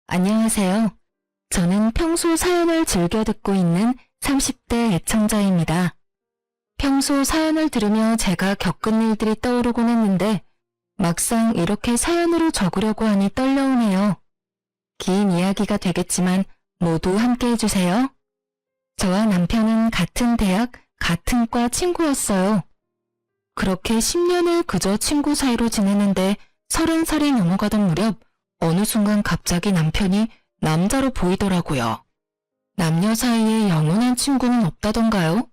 안녕하세요. 저는 평소 사연을 즐겨 듣고 있는 30대 애청자입니다. 평소 사연을 들으며 제가 겪은 일들이 떠오르곤 했는데 막상 이렇게 사연으로 적으려고 하니 떨려오네요. 긴 이야기가 되겠지만 모두 함께 해주세요. 저와 남편은 같은 대학, 같은 과 친구였어요. 그렇게 10년을 그저 친구 사이로 지내는데 30살이 넘어가던 무렵 어느 순간 갑자기 남편이 남자로 보이더라고요. 남녀 사이에 영원한 친구는 없다던가요?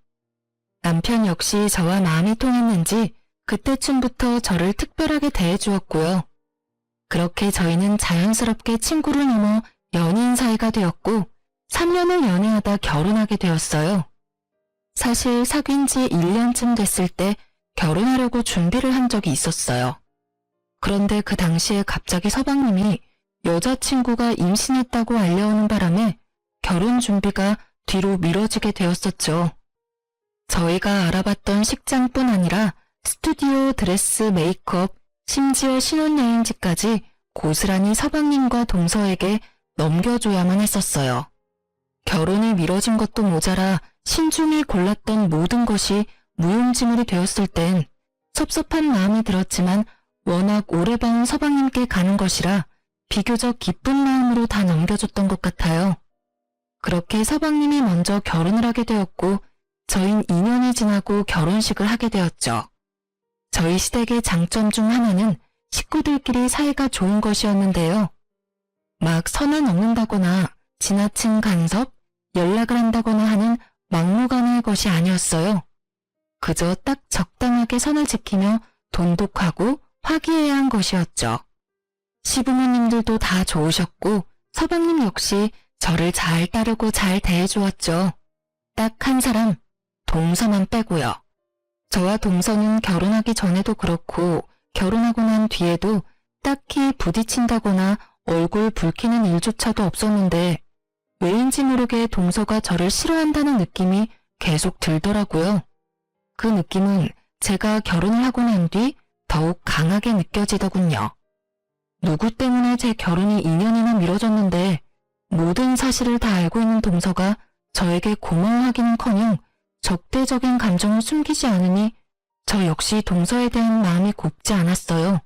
남편 역시 저와 마음이 통했는지 그때쯤부터 저를 특별하게 대해주었고요. 그렇게 저희는 자연스럽게 친구를 넘어 연인 사이가 되었고 3년을 연애하다 결혼하게 되었어요. 사실 사귄 지 1년쯤 됐을 때 결혼하려고 준비를 한 적이 있었어요. 그런데 그 당시에 갑자기 서방님이 여자친구가 임신했다고 알려오는 바람에 결혼 준비가 뒤로 미뤄지게 되었었죠. 저희가 알아봤던 식장뿐 아니라 스튜디오, 드레스, 메이크업, 심지어 신혼여행지까지 고스란히 서방님과 동서에게 넘겨줘야만 했었어요. 결혼이 미뤄진 것도 모자라 신중히 골랐던 모든 것이 무용지물이 되었을 땐 섭섭한 마음이 들었지만 워낙 오래 봐온 서방님께 가는 것이라 비교적 기쁜 마음으로 다 넘겨줬던 것 같아요. 그렇게 서방님이 먼저 결혼을 하게 되었고 저흰 2년이 지나고 결혼식을 하게 되었죠. 저희 시댁의 장점 중 하나는 식구들끼리 사이가 좋은 것이었는데요. 막 선을 넘는다거나 지나친 간섭, 연락을 한다거나 하는 막무가내의 것이 아니었어요. 그저 딱 적당하게 선을 지키며 돈독하고 화기애애한 것이었죠. 시부모님들도 다 좋으셨고 서방님 역시 저를 잘 따르고 잘 대해주었죠. 딱 한 사람, 동서만 빼고요. 저와 동서는 결혼하기 전에도 그렇고 결혼하고 난 뒤에도 딱히 부딪힌다거나 얼굴 붉히는 일조차도 없었는데 왜인지 모르게 동서가 저를 싫어한다는 느낌이 계속 들더라고요. 그 느낌은 제가 결혼을 하고 난 뒤 더욱 강하게 느껴지더군요. 누구 때문에 제 결혼이 2년이나 미뤄졌는데 모든 사실을 다 알고 있는 동서가 저에게 고마워하기는커녕 적대적인 감정을 숨기지 않으니 저 역시 동서에 대한 마음이 곱지 않았어요.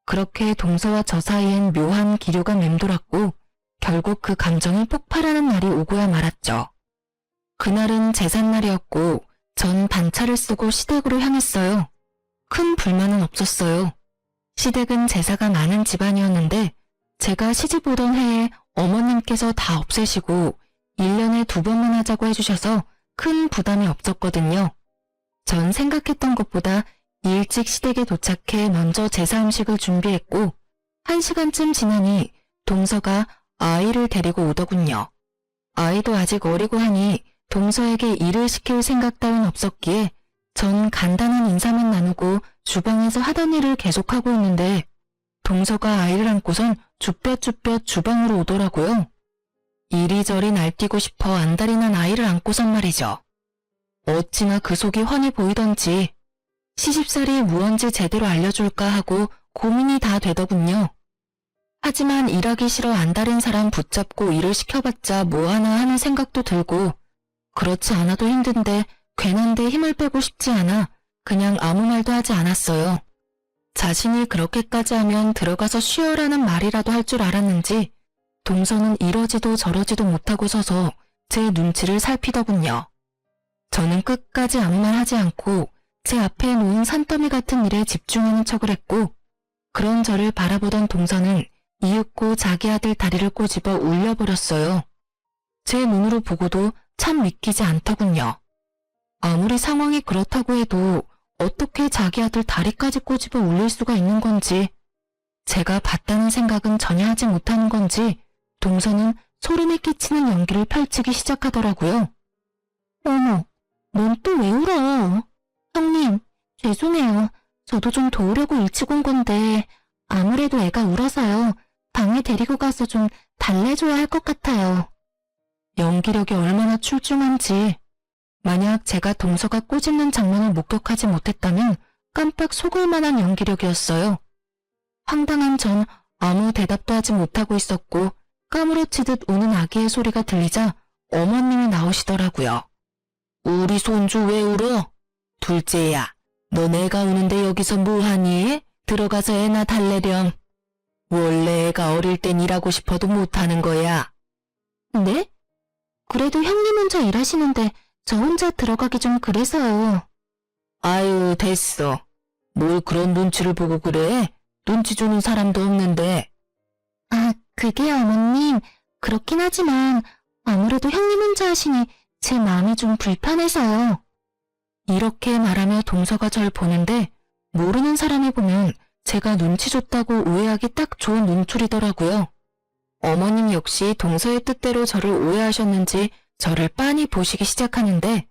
그렇게 동서와 저 사이엔 묘한 기류가 맴돌았고 결국 그 감정이 폭발하는 날이 오고야 말았죠. 그날은 제삿날이었고 전 반차를 쓰고 시댁으로 향했어요. 큰 불만은 없었어요. 시댁은 제사가 많은 집안이었는데 제가 시집 오던 해에 어머님께서 다 없애시고 1년에 2번만 하자고 해주셔서 큰 부담이 없었거든요. 전 생각했던 것보다 일찍 시댁에 도착해 먼저 제사 음식을 준비했고 1시간쯤 지나니 동서가 아이를 데리고 오더군요. 아이도 아직 어리고 하니 동서에게 일을 시킬 생각 따윈 없었기에 전 간단한 인사만 나누고 주방에서 하던 일을 계속하고 있는데 동서가 아이를 안고선 쭈뼛쭈뼛 주방으로 오더라고요. 이리저리 날뛰고 싶어 안달이 난 아이를 안고선 말이죠. 어찌나 그 속이 훤히 보이던지 시집살이 무언지 제대로 알려줄까 하고 고민이 다 되더군요. 하지만 일하기 싫어 안달인 사람 붙잡고 일을 시켜봤자 뭐하나 하는 생각도 들고 그렇지 않아도 힘든데 괜한데 힘을 빼고 싶지 않아 그냥 아무 말도 하지 않았어요. 자신이 그렇게까지 하면 들어가서 쉬어라는 말이라도 할 줄 알았는지 동서는 이러지도 저러지도 못하고 서서 제 눈치를 살피더군요. 저는 끝까지 아무 말 하지 않고 제 앞에 놓인 산더미 같은 일에 집중하는 척을 했고 그런 저를 바라보던 동서는 이윽고 자기 아들 다리를 꼬집어 울려버렸어요. 제 눈으로 보고도 참 믿기지 않더군요. 아무리 상황이 그렇다고 해도 어떻게 자기 아들 다리까지 꼬집어 울릴 수가 있는 건지 제가 봤다는 생각은 전혀 하지 못하는 건지 동서는 소름이 끼치는 연기를 펼치기 시작하더라고요. 어머, 넌 또 왜 울어? 형님, 죄송해요. 저도 좀 도우려고 일찍 온 건데 아무래도 애가 울어서요. 방에 데리고 가서 좀 달래줘야 할 것 같아요. 연기력이 얼마나 출중한지 만약 제가 동서가 꼬집는 장면을 목격하지 못했다면 깜빡 속을 만한 연기력이었어요. 황당한 전 아무 대답도 하지 못하고 있었고 까무러치듯 우는 아기의 소리가 들리자 어머님이 나오시더라고요. 우리 손주 왜 울어? 둘째야, 너 내가 우는데 여기서 뭐하니? 들어가서 애나 달래렴. 원래 애가 어릴 땐 일하고 싶어도 못하는 거야. 네? 그래도 형님 혼자 일하시는데 저 혼자 들어가기 좀 그래서요. 아유, 됐어. 뭘 그런 눈치를 보고 그래? 눈치 주는 사람도 없는데. 아, 그게요, 어머님. 그렇긴 하지만 아무래도 형님 혼자 하시니 제 마음이 좀 불편해서요. 이렇게 말하며 동서가 절 보는데 모르는 사람이 보면 제가 눈치 줬다고 오해하기 딱 좋은 눈초리더라고요. 어머님 역시 동서의 뜻대로 저를 오해하셨는지 저를 빤히 보시기 시작하는데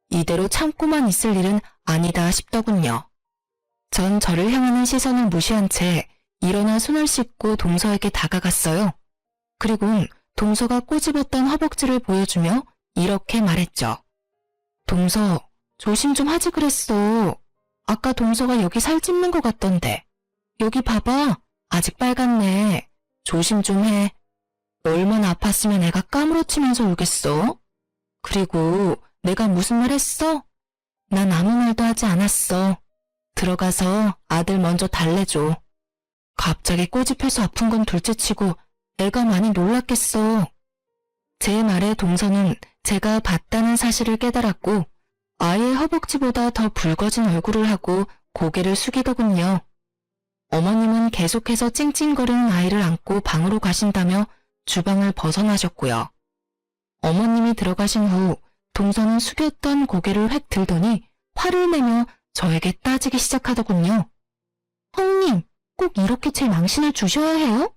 이대로 참고만 있을 일은 아니다 싶더군요. 전 저를 향하는 시선을 무시한 채 일어나 손을 씻고 동서에게 다가갔어요. 그리곤 동서가 꼬집었던 허벅지를 보여주며 이렇게 말했죠. 동서, 조심 좀 하지 그랬어. 아까 동서가 여기 살 찝는 것 같던데. 여기 봐봐. 아직 빨갛네. 조심 좀 해. 얼마나 아팠으면 애가 까무러치면서 울겠어? 그리고 내가 무슨 말 했어? 난 아무 말도 하지 않았어. 들어가서 아들 먼저 달래줘. 갑자기 꼬집혀서 아픈 건 둘째치고 애가 많이 놀랐겠어. 제 말에 동서는 제가 봤다는 사실을 깨달았고 아이의 허벅지보다 더 붉어진 얼굴을 하고 고개를 숙이더군요. 어머님은 계속해서 찡찡거리는 아이를 안고 방으로 가신다며 주방을 벗어나셨고요. 어머님이 들어가신 후 동서는 숙였던 고개를 획 들더니 화를 내며 저에게 따지기 시작하더군요. 형님, 꼭 이렇게 제 망신을 주셔야 해요?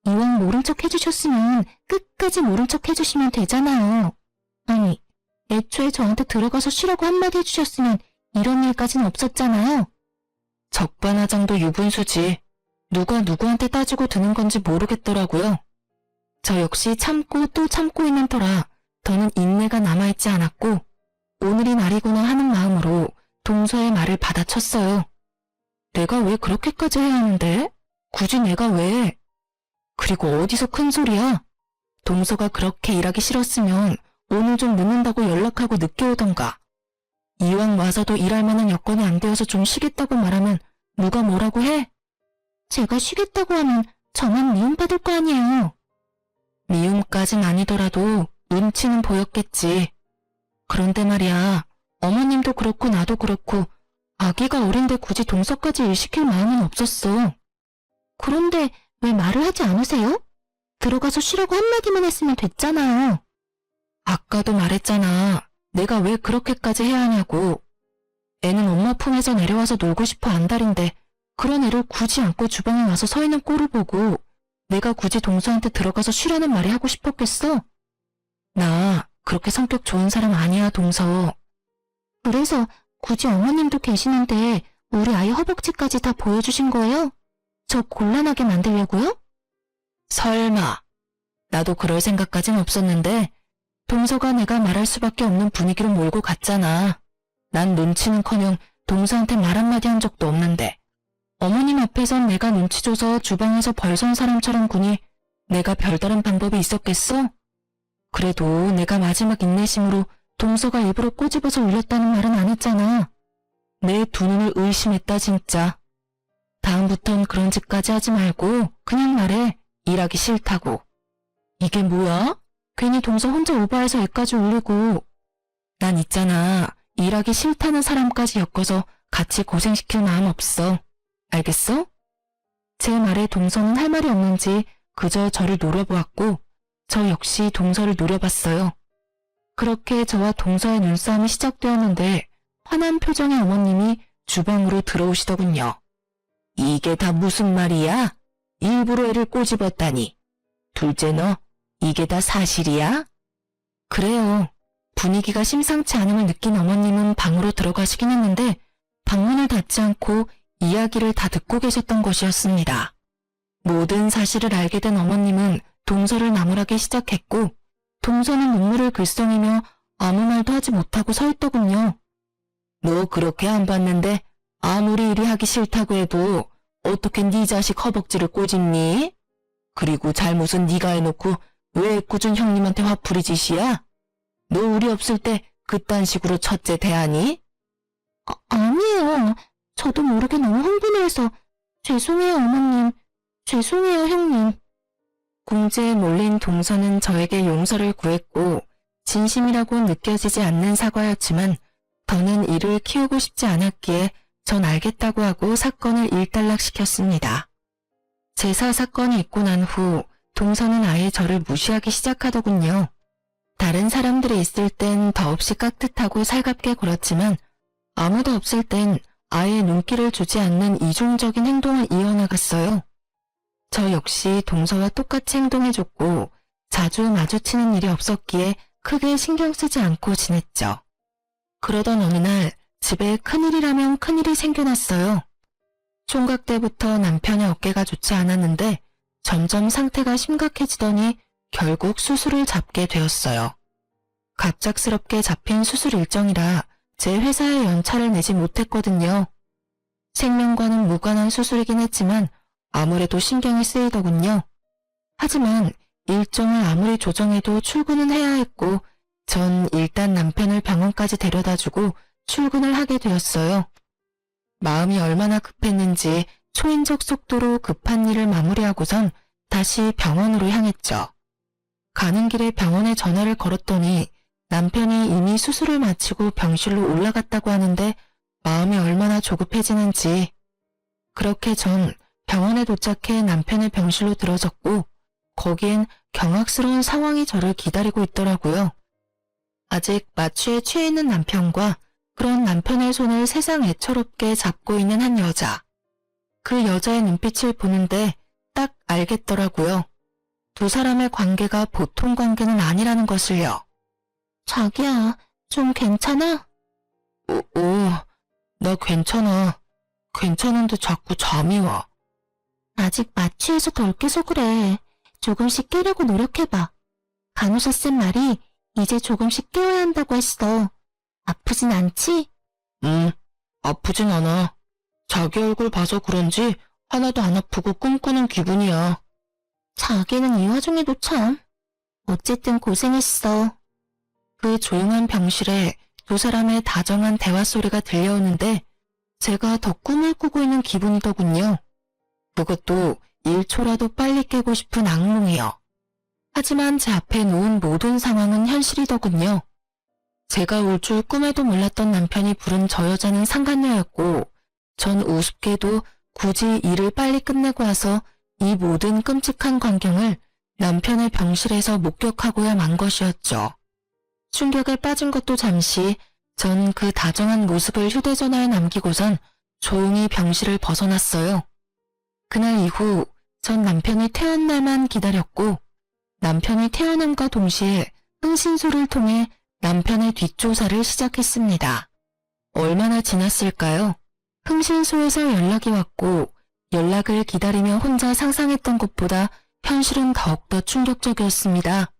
이왕 모른 척 해주셨으면 끝까지 모른 척 해주시면 되잖아요. 아니, 애초에 저한테 들어가서 쉬라고 한마디 해주셨으면 이런 일까진 없었잖아요. 적반하장도 유분수지. 누가 누구한테 따지고 드는 건지 모르겠더라고요. 저 역시 참고 또 참고 있는 터라 더는 인내가 남아있지 않았고 오늘이 날이구나 하는 마음으로 동서의 말을 받아쳤어요. 내가 왜 그렇게까지 해야 하는데? 굳이 내가 왜? 그리고 어디서 큰 소리야? 동서가 그렇게 일하기 싫었으면 오늘 좀 늦는다고 연락하고 늦게 오던가. 이왕 와서도 일할 만한 여건이 안 되어서 좀 쉬겠다고 말하면 누가 뭐라고 해? 제가 쉬겠다고 하면 저만 미움받을 거 아니에요. 미움까진 아니더라도 눈치는 보였겠지. 그런데 말이야, 어머님도 그렇고 나도 그렇고 아기가 어린데 굳이 동서까지 일 시킬 마음은 없었어. 그런데 왜 말을 하지 않으세요? 들어가서 쉬라고 한마디만 했으면 됐잖아요. 아까도 말했잖아. 내가 왜 그렇게까지 해야 하냐고. 애는 엄마 품에서 내려와서 놀고 싶어 안달인데 그런 애를 굳이 안고 주방에 와서 서 있는 꼴을 보고 내가 굳이 동서한테 들어가서 쉬라는 말이 하고 싶었겠어? 나 그렇게 성격 좋은 사람 아니야, 동서. 그래서 굳이 어머님도 계시는데 우리 아이 허벅지까지 다 보여주신 거예요? 저 곤란하게 만들려고요? 설마. 나도 그럴 생각까진 없었는데 동서가 내가 말할 수밖에 없는 분위기로 몰고 갔잖아. 난 눈치는커녕 동서한테 말 한마디 한 적도 없는데 어머님 앞에선 내가 눈치 줘서 주방에서 벌선 사람처럼 구니 내가 별다른 방법이 있었겠어? 그래도 내가 마지막 인내심으로 동서가 일부러 꼬집어서 울렸다는 말은 안 했잖아. 내 두 눈을 의심했다 진짜. 다음부턴 그런 짓까지 하지 말고 그냥 말해. 일하기 싫다고. 이게 뭐야? 괜히 동서 혼자 오버해서 애까지 울리고. 난 있잖아. 일하기 싫다는 사람까지 엮어서 같이 고생시킬 마음 없어. 알겠어? 제 말에 동서는 할 말이 없는지 그저 저를 노려보았고 저 역시 동서를 노려봤어요. 그렇게 저와 동서의 눈싸움이 시작되었는데 화난 표정의 어머님이 주방으로 들어오시더군요. 이게 다 무슨 말이야? 일부러 애를 꼬집었다니. 둘째 너, 이게 다 사실이야? 그래요. 분위기가 심상치 않음을 느낀 어머님은 방으로 들어가시긴 했는데 방문을 닫지 않고 이야기를 다 듣고 계셨던 것이었습니다. 모든 사실을 알게 된 어머님은 동서를 나무라기 시작했고 동서는 눈물을 글썽이며 아무 말도 하지 못하고 서 있더군요. 너 그렇게 안 봤는데 아무리 일이 하기 싫다고 해도 어떻게 네 자식 허벅지를 꼬집니? 그리고 잘못은 네가 해놓고 왜 애꿎은 형님한테 화풀이 짓이야? 너 우리 없을 때 그딴 식으로 첫째 대하니? 아니에요. 저도 모르게 너무 흥분해서 죄송해요, 어머님. 죄송해요, 형님. 궁지에 몰린 동서는 저에게 용서를 구했고 진심이라고 느껴지지 않는 사과였지만 더는 이를 키우고 싶지 않았기에 전 알겠다고 하고 사건을 일단락시켰습니다. 제사 사건이 있고 난 후 동서는 아예 저를 무시하기 시작하더군요. 다른 사람들이 있을 땐 더없이 깍듯하고 살갑게 굴었지만 아무도 없을 땐 아예 눈길을 주지 않는 이중적인 행동을 이어나갔어요. 저 역시 동서와 똑같이 행동해줬고 자주 마주치는 일이 없었기에 크게 신경 쓰지 않고 지냈죠. 그러던 어느 날 집에 큰일이라면 큰일이 생겨났어요. 총각 때부터 남편의 어깨가 좋지 않았는데 점점 상태가 심각해지더니 결국 수술을 잡게 되었어요. 갑작스럽게 잡힌 수술 일정이라 제 회사에 연차를 내지 못했거든요. 생명과는 무관한 수술이긴 했지만 아무래도 신경이 쓰이더군요. 하지만 일정을 아무리 조정해도 출근은 해야 했고 전 일단 남편을 병원까지 데려다주고 출근을 하게 되었어요. 마음이 얼마나 급했는지 초인적 속도로 급한 일을 마무리하고선 다시 병원으로 향했죠. 가는 길에 병원에 전화를 걸었더니 남편이 이미 수술을 마치고 병실로 올라갔다고 하는데 마음이 얼마나 조급해지는지. 그렇게 전 병원에 도착해 남편의 병실로 들어섰고 거기엔 경악스러운 상황이 저를 기다리고 있더라고요. 아직 마취에 취해 있는 남편과 그런 남편의 손을 세상 애처롭게 잡고 있는 한 여자. 그 여자의 눈빛을 보는데 딱 알겠더라고요. 두 사람의 관계가 보통 관계는 아니라는 것을요. 자기야, 좀 괜찮아? 나 괜찮아. 괜찮은데 자꾸 잠이 와. 아직 마취해서 덜 깨서 그래. 조금씩 깨려고 노력해봐. 간호사쌤 말이 이제 조금씩 깨워야 한다고 했어. 아프진 않지? 아프진 않아. 자기 얼굴 봐서 그런지 하나도 안 아프고 꿈꾸는 기분이야. 자기는 이 와중에도 참. 어쨌든 고생했어. 그 조용한 병실에 두 사람의 다정한 대화 소리가 들려오는데 제가 더 꿈을 꾸고 있는 기분이더군요. 그것도 1초라도 빨리 깨고 싶은 악몽이요. 하지만 제 앞에 놓은 모든 상황은 현실이더군요. 제가 올 줄 꿈에도 몰랐던 남편이 부른 저 여자는 상간녀였고 전 우습게도 굳이 일을 빨리 끝내고 와서 이 모든 끔찍한 광경을 남편의 병실에서 목격하고야 만 것이었죠. 충격에 빠진 것도 잠시 전 그 다정한 모습을 휴대전화에 남기고선 조용히 병실을 벗어났어요. 그날 이후 전 남편이 태어난 날만 기다렸고 남편이 태어남과 동시에 흥신소를 통해 남편의 뒷조사를 시작했습니다. 얼마나 지났을까요? 흥신소에서 연락이 왔고 연락을 기다리며 혼자 상상했던 것보다 현실은 더욱더 충격적이었습니다.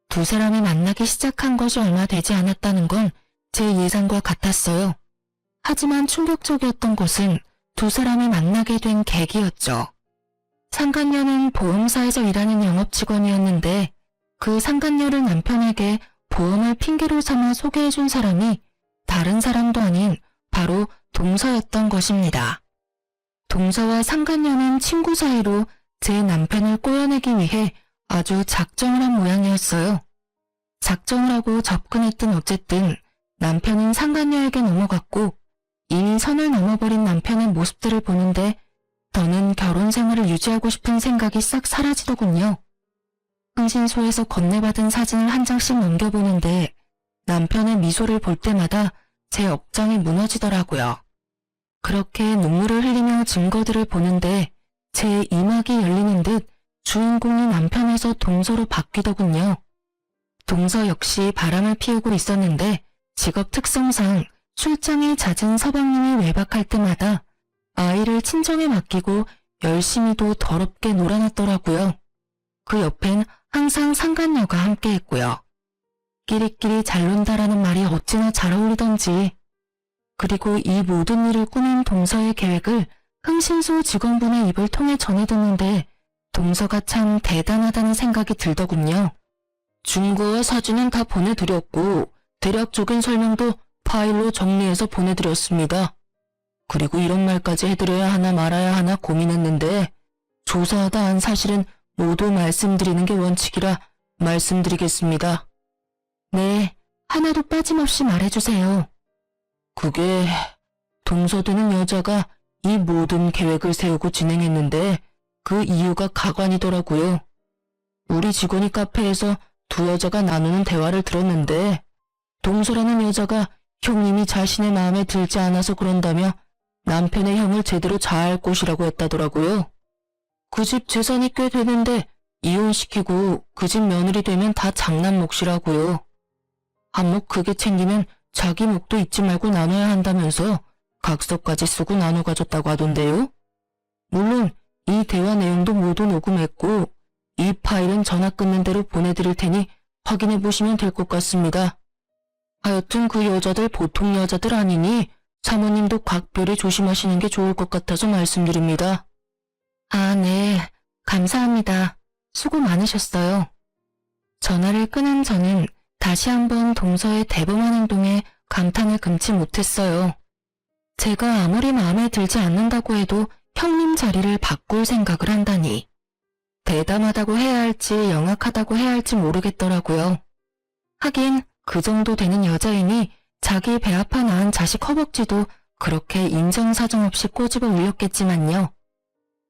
두 사람이 만나기 시작한 것이 얼마 되지 않았다는 건 제 예상과 같았어요. 하지만 충격적이었던 것은 두 사람이 만나게 된 계기였죠. 상간녀는 보험사에서 일하는 영업직원이었는데 그 상간녀를 남편에게 보험을 핑계로 삼아 소개해준 사람이 다른 사람도 아닌 바로 동서였던 것입니다. 동서와 상간녀는 친구 사이로 제 남편을 꼬여내기 위해 아주 작정을 한 모양이었어요. 작정을 하고 접근했든 어쨌든 남편은 상간녀에게 넘어갔고 이미 선을 넘어버린 남편의 모습들을 보는데 더는 결혼 생활을 유지하고 싶은 생각이 싹 사라지더군요. 흥신소에서 건네받은 사진을 한 장씩 넘겨보는데 남편의 미소를 볼 때마다 제 억장이 무너지더라고요. 그렇게 눈물을 흘리며 증거들을 보는데 제 이막이 열리는 듯 주인공이 남편에서 동서로 바뀌더군요. 동서 역시 바람을 피우고 있었는데 직업 특성상 출장이 잦은 서방님이 외박할 때마다 아이를 친정에 맡기고 열심히도 더럽게 놀아놨더라고요. 그 옆엔 항상 상간녀가 함께했고요. 끼리끼리 잘 논다라는 말이 어찌나 잘 어울리던지. 그리고 이 모든 일을 꾸민 동서의 계획을 흥신소 직원분의 입을 통해 전해 듣는데 동서가 참 대단하다는 생각이 들더군요. 증거와 사진은 다 보내드렸고 대략적인 설명도 파일로 정리해서 보내드렸습니다. 그리고 이런 말까지 해드려야 하나 말아야 하나 고민했는데 조사하다 한 사실은 모두 말씀드리는 게 원칙이라 말씀드리겠습니다. 네, 하나도 빠짐없이 말해주세요. 그게 동서되는 여자가 이 모든 계획을 세우고 진행했는데 그 이유가 가관이더라고요. 우리 직원이 카페에서 두 여자가 나누는 대화를 들었는데 동서라는 여자가 형님이 자신의 마음에 들지 않아서 그런다며 남편의 형을 제대로 자할 곳이라고 했다더라고요. 그 집 재산이 꽤 되는데 이혼시키고 그 집 며느리 되면 다 장남 몫이라고요. 한 몫 크게 챙기면 자기 몫도 잊지 말고 나눠야 한다면서 각서까지 쓰고 나눠 가졌다고 하던데요. 물론 이 대화 내용도 모두 녹음했고 이 파일은 전화 끊는 대로 보내드릴 테니 확인해 보시면 될 것 같습니다. 하여튼 그 여자들 보통 여자들 아니니 사모님도 각별히 조심하시는 게 좋을 것 같아서 말씀드립니다. 아, 네. 감사합니다. 수고 많으셨어요. 전화를 끊은 저는 다시 한번 동서의 대범한 행동에 감탄을 금치 못했어요. 제가 아무리 마음에 들지 않는다고 해도 형님 자리를 바꿀 생각을 한다니. 대담하다고 해야 할지 영악하다고 해야 할지 모르겠더라고요. 하긴 그 정도 되는 여자이니 자기 배 아파 낳은 자식 허벅지도 그렇게 인정사정 없이 꼬집어 올렸겠지만요.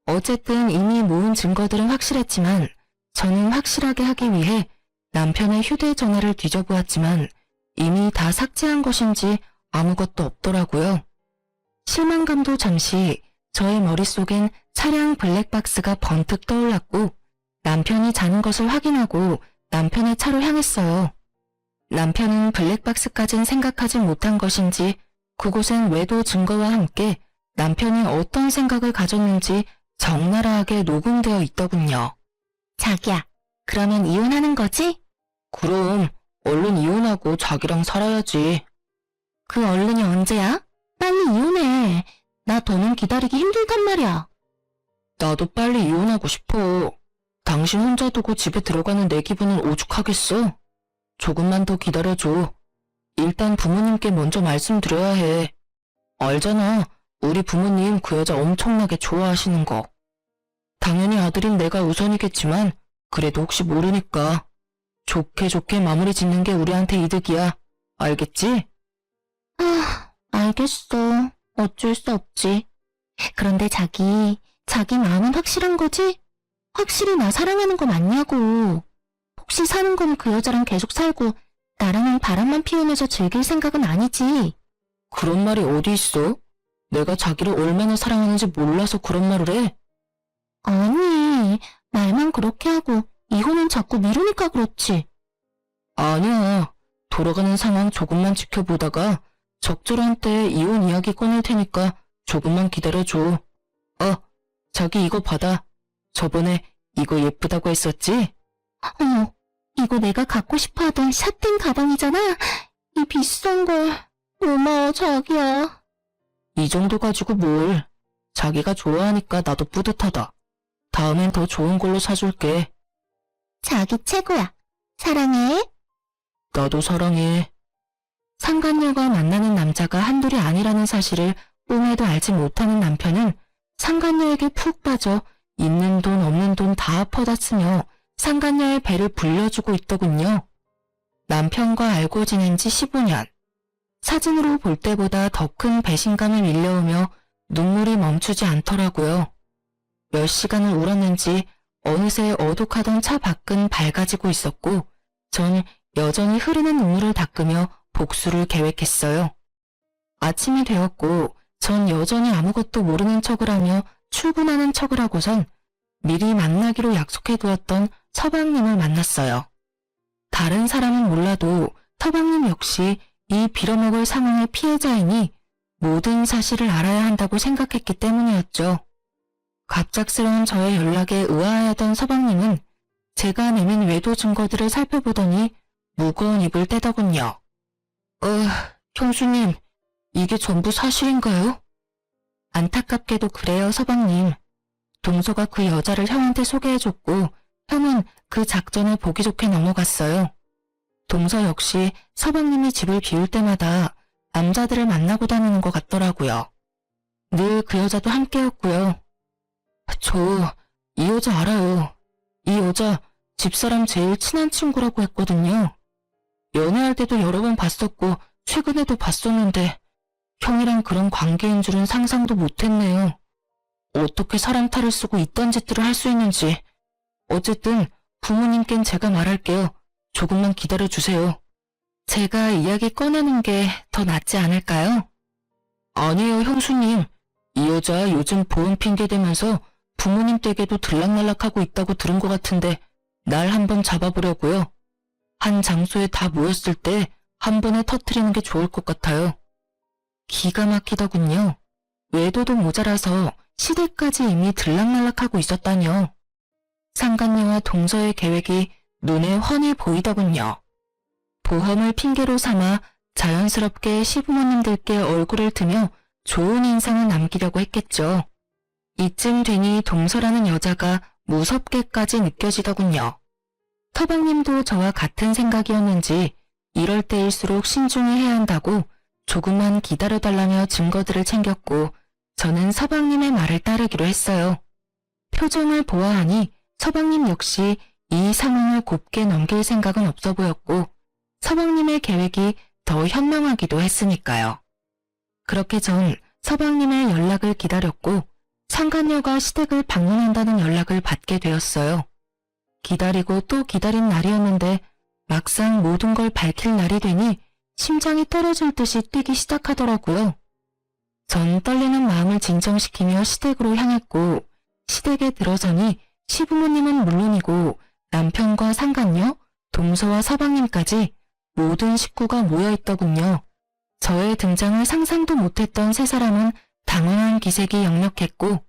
어쨌든 이미 모은 증거들은 확실했지만 저는 확실하게 하기 위해 남편의 휴대전화를 뒤져보았지만 이미 다 삭제한 것인지 아무것도 없더라고요. 실망감도 잠시 저의 머릿속엔 차량 블랙박스가 번뜩 떠올랐고 남편이 자는 것을 확인하고 남편의 차로 향했어요. 남편은 블랙박스까진 생각하지 못한 것인지 그곳엔 외도 증거와 함께 남편이 어떤 생각을 가졌는지 적나라하게 녹음되어 있더군요. 자기야, 그러면 이혼하는 거지? 그럼 얼른 이혼하고 자기랑 살아야지. 그 얼른이 언제야? 빨리 이혼해. 나 더는 기다리기 힘들단 말이야. 나도 빨리 이혼하고 싶어. 당신 혼자 두고 집에 들어가는 내 기분은 오죽하겠어? 조금만 더 기다려줘. 일단 부모님께 먼저 말씀드려야 해. 알잖아. 우리 부모님 그 여자 엄청나게 좋아하시는 거. 당연히 아들인 내가 우선이겠지만 그래도 혹시 모르니까 좋게 좋게 마무리 짓는 게 우리한테 이득이야. 알겠지? 알겠어. 어쩔 수 없지. 그런데 자기 마음은 확실한 거지? 확실히 나 사랑하는 거 맞냐고. 혹시 사는 거는 그 여자랑 계속 살고 나랑은 바람만 피우면서 즐길 생각은 아니지? 그런 말이 어디 있어? 내가 자기를 얼마나 사랑하는지 몰라서 그런 말을 해? 아니, 말만 그렇게 하고 이혼은 자꾸 미루니까 그렇지. 아니야. 돌아가는 상황 조금만 지켜보다가 적절한 때에 이혼 이야기 꺼낼 테니까 조금만 기다려줘. 자기 이거 받아. 저번에 이거 예쁘다고 했었지? 이거 내가 갖고 싶어 하던 샤틴 가방이잖아. 이 비싼 걸. 고마워, 자기야. 이 정도 가지고 뭘. 자기가 좋아하니까 나도 뿌듯하다. 다음엔 더 좋은 걸로 사줄게. 자기 최고야. 사랑해. 나도 사랑해. 상간녀가 만나는 남자가 한둘이 아니라는 사실을 꿈에도 알지 못하는 남편은 상간녀에게 푹 빠져 있는 돈 없는 돈 다 퍼다 쓰며 상간녀의 배를 불려주고 있더군요. 남편과 알고 지낸 지 15년. 사진으로 볼 때보다 더 큰 배신감이 밀려오며 눈물이 멈추지 않더라고요. 몇 시간을 울었는지 어느새 어둑하던 차 밖은 밝아지고 있었고 전 여전히 흐르는 눈물을 닦으며 복수를 계획했어요. 아침이 되었고 전 여전히 아무것도 모르는 척을 하며 출근하는 척을 하고선 미리 만나기로 약속해두었던 서방님을 만났어요. 다른 사람은 몰라도 서방님 역시 이 빌어먹을 상황의 피해자이니 모든 사실을 알아야 한다고 생각했기 때문이었죠. 갑작스러운 저의 연락에 의아해하던 서방님은 제가 내민 외도 증거들을 살펴보더니 무거운 입을 떼더군요. 형수님, 이게 전부 사실인가요? 안타깝게도 그래요, 서방님. 동서가 그 여자를 형한테 소개해줬고 형은 그 작전을 보기 좋게 넘어갔어요. 동서 역시 서방님이 집을 비울 때마다 남자들을 만나고 다니는 것 같더라고요. 늘 그 여자도 함께였고요. 저 이 여자 알아요. 이 여자 집사람 제일 친한 친구라고 했거든요. 연애할 때도 여러 번 봤었고 최근에도 봤었는데 형이랑 그런 관계인 줄은 상상도 못했네요. 어떻게 사람 탈을 쓰고 이딴 짓들을 할 수 있는지. 어쨌든 부모님께는 제가 말할게요. 조금만 기다려주세요. 제가 이야기 꺼내는 게 더 낫지 않을까요? 아니에요, 형수님. 이 여자 요즘 보험 핑계 대면서 부모님 댁에도 들락날락하고 있다고 들은 것 같은데 날 한번 잡아보려고요. 한 장소에 다 모였을 때 한 번에 터뜨리는 게 좋을 것 같아요. 기가 막히더군요. 외도도 모자라서 시댁까지 이미 들락날락하고 있었다뇨. 상간녀와 동서의 계획이 눈에 훤히 보이더군요. 보험을 핑계로 삼아 자연스럽게 시부모님들께 얼굴을 트며 좋은 인상을 남기려고 했겠죠. 이쯤 되니 동서라는 여자가 무섭게까지 느껴지더군요. 서방님도 저와 같은 생각이었는지 이럴 때일수록 신중히 해야 한다고 조금만 기다려달라며 증거들을 챙겼고 저는 서방님의 말을 따르기로 했어요. 표정을 보아하니 서방님 역시 이 상황을 곱게 넘길 생각은 없어 보였고 서방님의 계획이 더 현명하기도 했으니까요. 그렇게 전 서방님의 연락을 기다렸고 상간녀가 시댁을 방문한다는 연락을 받게 되었어요. 기다리고 또 기다린 날이었는데 막상 모든 걸 밝힐 날이 되니 심장이 떨어질 듯이 뛰기 시작하더라고요. 전 떨리는 마음을 진정시키며 시댁으로 향했고 시댁에 들어서니 시부모님은 물론이고 남편과 상간녀, 동서와 서방님까지 모든 식구가 모여있더군요. 저의 등장을 상상도 못했던 세 사람은 당황한 기색이 역력했고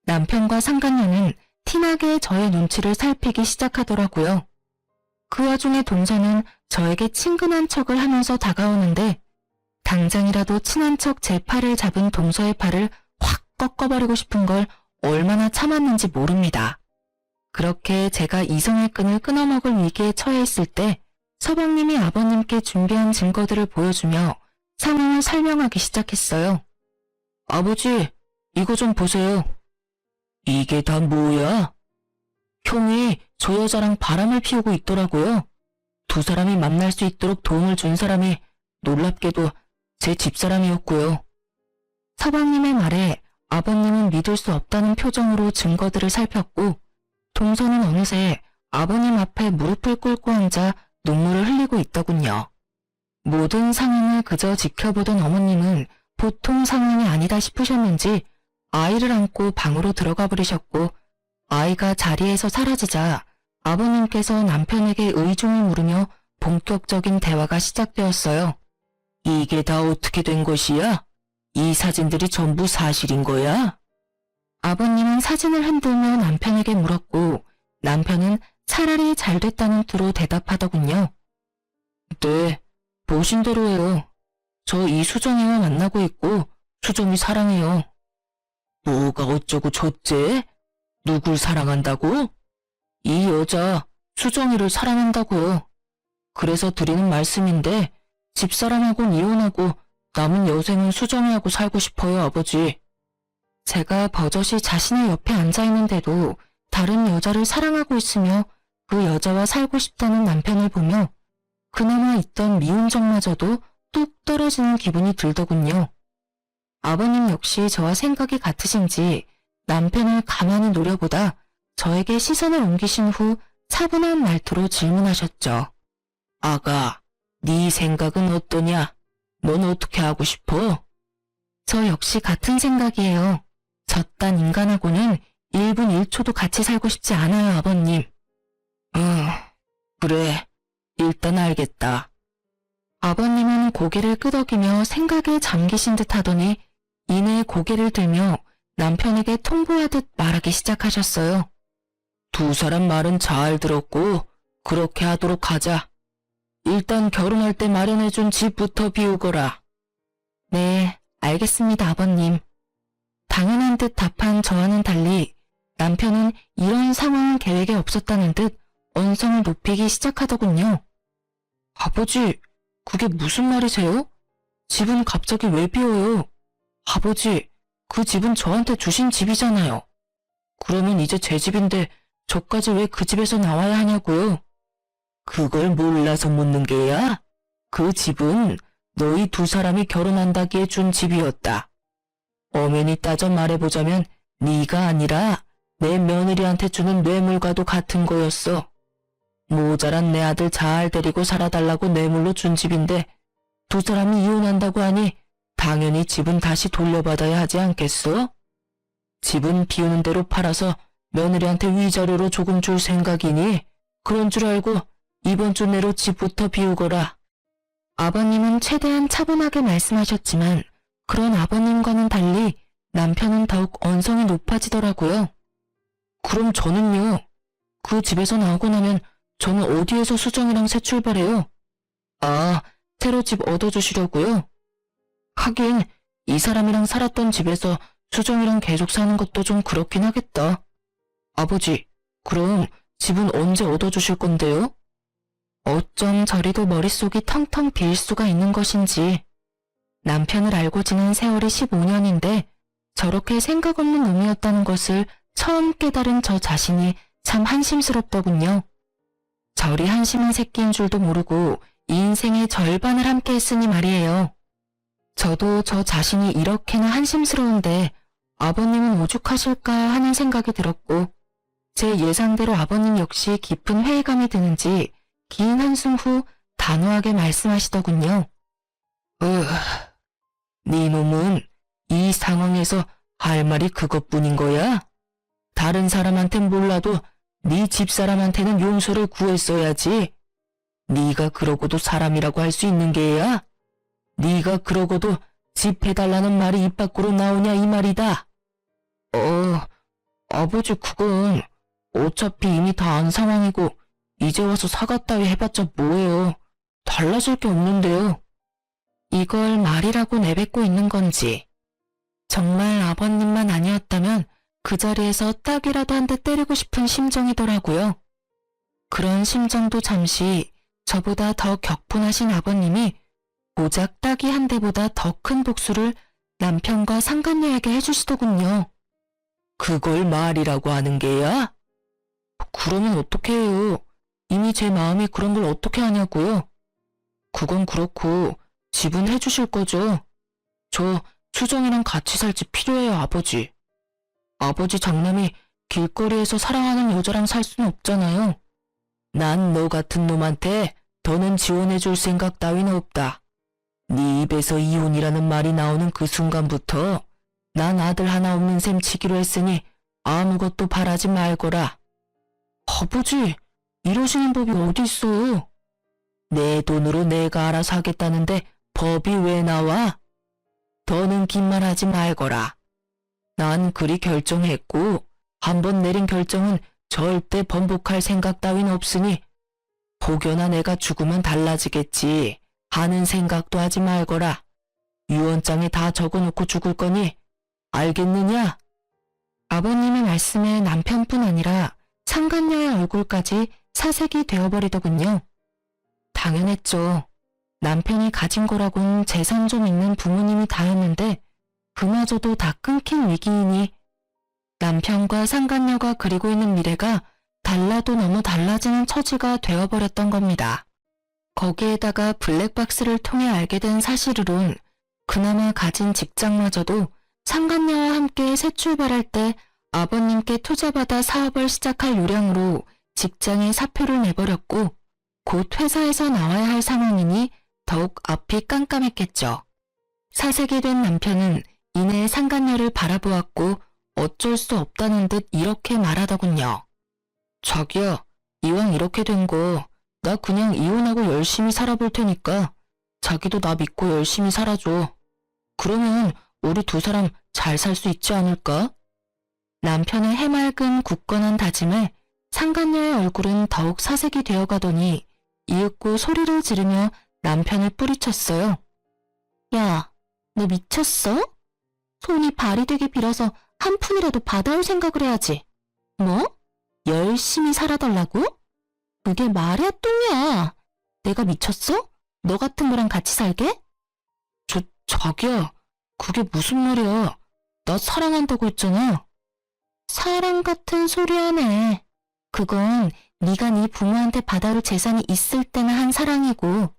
남편과 상간녀는 티나게 저의 눈치를 살피기 시작하더라고요. 그 와중에 동서는 저에게 친근한 척을 하면서 다가오는데 당장이라도 친한 척 제 팔을 잡은 동서의 팔을 확 꺾어버리고 싶은 걸 얼마나 참았는지 모릅니다. 그렇게 제가 이성의 끈을 끊어먹을 위기에 처해 있을 때 서방님이 아버님께 준비한 증거들을 보여주며 상황을 설명하기 시작했어요. 아버지, 이거 좀 보세요. 이게 다 뭐야? 형이 저 여자랑 바람을 피우고 있더라고요. 두 사람이 만날 수 있도록 도움을 준 사람이 놀랍게도 제 집사람이었고요. 서방님의 말에 아버님은 믿을 수 없다는 표정으로 증거들을 살폈고 동서는 어느새 아버님 앞에 무릎을 꿇고 앉아 눈물을 흘리고 있더군요. 모든 상황을 그저 지켜보던 어머님은 보통 상황이 아니다 싶으셨는지 아이를 안고 방으로 들어가 버리셨고 아이가 자리에서 사라지자 아버님께서 남편에게 의중을 물으며 본격적인 대화가 시작되었어요. 이게 다 어떻게 된 것이야? 이 사진들이 전부 사실인 거야? 아버님은 사진을 흔들며 남편에게 물었고 남편은 차라리 잘 됐다는 투로 대답하더군요. 네, 보신 대로예요. 저 이 수정이와 만나고 있고 수정이 사랑해요. 뭐가 어쩌고 저째? 누굴 사랑한다고? 이 여자 수정이를 사랑한다고요. 그래서 드리는 말씀인데 집사람하고는 이혼하고 남은 여생은 수정이하고 살고 싶어요, 아버지. 제가 버젓이 자신의 옆에 앉아있는데도 다른 여자를 사랑하고 있으며 그 여자와 살고 싶다는 남편을 보며 그나마 있던 미운정마저도 뚝 떨어지는 기분이 들더군요. 아버님 역시 저와 생각이 같으신지 남편을 가만히 노려보다 저에게 시선을 옮기신 후 차분한 말투로 질문하셨죠. 아가, 네 생각은 어떠냐? 넌 어떻게 하고 싶어? 저 역시 같은 생각이에요. 저딴 인간하고는 1분 1초도 같이 살고 싶지 않아요, 아버님. 그래. 일단 알겠다. 아버님은 고개를 끄덕이며 생각에 잠기신 듯 하더니 이내 고개를 들며 남편에게 통보하듯 말하기 시작하셨어요. 두 사람 말은 잘 들었고 그렇게 하도록 하자. 일단 결혼할 때 마련해준 집부터 비우거라. 네, 알겠습니다, 아버님. 당연한 듯 답한 저와는 달리 남편은 이런 상황은 계획에 없었다는 듯 언성을 높이기 시작하더군요. 아버지, 그게 무슨 말이세요? 집은 갑자기 왜 비워요? 아버지, 그 집은 저한테 주신 집이잖아요. 그러면 이제 제 집인데 저까지 왜 그 집에서 나와야 하냐고요? 그걸 몰라서 묻는 게야? 그 집은 너희 두 사람이 결혼한다기에 준 집이었다. 엄연히 따져 말해보자면 네가 아니라 내 며느리한테 주는 뇌물과도 같은 거였어. 모자란 내 아들 잘 데리고 살아달라고 뇌물로 준 집인데 두 사람이 이혼한다고 하니 당연히 집은 다시 돌려받아야 하지 않겠어? 집은 비우는 대로 팔아서 며느리한테 위자료로 조금 줄 생각이니 그런 줄 알고 이번 주 내로 집부터 비우거라. 아버님은 최대한 차분하게 말씀하셨지만 그런 아버님과는 달리 남편은 더욱 언성이 높아지더라고요. 그럼 저는요? 그 집에서 나오고 나면 저는 어디에서 수정이랑 새 출발해요? 아, 새로 집 얻어주시려고요? 하긴 이 사람이랑 살았던 집에서 수정이랑 계속 사는 것도 좀 그렇긴 하겠다. 아버지, 그럼 집은 언제 얻어주실 건데요? 어쩜 저리도 머릿속이 텅텅 비일 수가 있는 것인지. 남편을 알고 지낸 세월이 15년인데 저렇게 생각 없는 놈이었다는 것을 처음 깨달은 저 자신이 참 한심스럽더군요. 저리 한심한 새끼인 줄도 모르고 이 인생의 절반을 함께 했으니 말이에요. 저도 저 자신이 이렇게나 한심스러운데 아버님은 오죽하실까 하는 생각이 들었고 제 예상대로 아버님 역시 깊은 회의감이 드는지 긴 한숨 후 단호하게 말씀하시더군요. 네 놈은 이 상황에서 할 말이 그것뿐인 거야? 다른 사람한텐 몰라도 네 집사람한테는 용서를 구했어야지. 네가 그러고도 사람이라고 할 수 있는 게야? 네가 그러고도 집 해달라는 말이 입 밖으로 나오냐 이 말이다. 아버지 그건 어차피 이미 다 안 상황이고 이제 와서 사과 따위 해봤자 뭐예요. 달라질 게 없는데요. 이걸 말이라고 내뱉고 있는 건지 정말 아버님만 아니었다면 그 자리에서 딱이라도 한 대 때리고 싶은 심정이더라고요. 그런 심정도 잠시 저보다 더 격분하신 아버님이 고작 딱이 한 대보다 더 큰 복수를 남편과 상간녀에게 해주시더군요. 그걸 말이라고 하는 게야? 그러면 어떻게 해요? 이미 제 마음이 그런 걸 어떻게 하냐고요? 그건 그렇고 집은 해주실 거죠? 저 수정이랑 같이 살 집 필요해요, 아버지. 아버지 장남이 길거리에서 사랑하는 여자랑 살 수는 없잖아요. 난 너 같은 놈한테 더는 지원해줄 생각 따위는 없다. 네 입에서 이혼이라는 말이 나오는 그 순간부터 난 아들 하나 없는 셈 치기로 했으니 아무것도 바라지 말거라. 아버지, 이러시는 법이 어디 있어요? 내 돈으로 내가 알아서 하겠다는데 법이 왜 나와? 더는 긴 말 하지 말거라. 난 그리 결정했고 한번 내린 결정은 절대 번복할 생각 따윈 없으니 혹여나 내가 죽으면 달라지겠지 하는 생각도 하지 말거라. 유언장에 다 적어놓고 죽을 거니 알겠느냐? 아버님의 말씀에 남편뿐 아니라 상간녀의 얼굴까지 사색이 되어버리더군요. 당연했죠. 남편이 가진 거라곤 재산 좀 있는 부모님이 다였는데 그마저도 다 끊긴 위기이니 남편과 상간녀가 그리고 있는 미래가 달라도 너무 달라지는 처지가 되어버렸던 겁니다. 거기에다가 블랙박스를 통해 알게 된 사실으론 그나마 가진 직장마저도 상간녀와 함께 새 출발할 때 아버님께 투자받아 사업을 시작할 요량으로 직장에 사표를 내버렸고 곧 회사에서 나와야 할 상황이니 더욱 앞이 깜깜했겠죠. 사색이 된 남편은 이내 상간녀를 바라보았고 어쩔 수 없다는 듯 이렇게 말하더군요. 자기야, 이왕 이렇게 된 거 나 그냥 이혼하고 열심히 살아볼 테니까 자기도 나 믿고 열심히 살아줘. 그러면 우리 두 사람 잘 살 수 있지 않을까? 남편의 해맑은 굳건한 다짐에 상간녀의 얼굴은 더욱 사색이 되어가더니 이윽고 소리를 지르며 남편을 뿌리쳤어요. 야, 너 미쳤어? 손이 발이 되게 빌어서 한 푼이라도 받아올 생각을 해야지. 뭐? 열심히 살아달라고? 그게 말이야 똥이야. 내가 미쳤어? 너 같은 거랑 같이 살게? 자기야, 그게 무슨 말이야. 나 사랑한다고 했잖아. 사랑 같은 소리 하네. 그건 네가 네 부모한테 받아올 재산이 있을 때나 한 사랑이고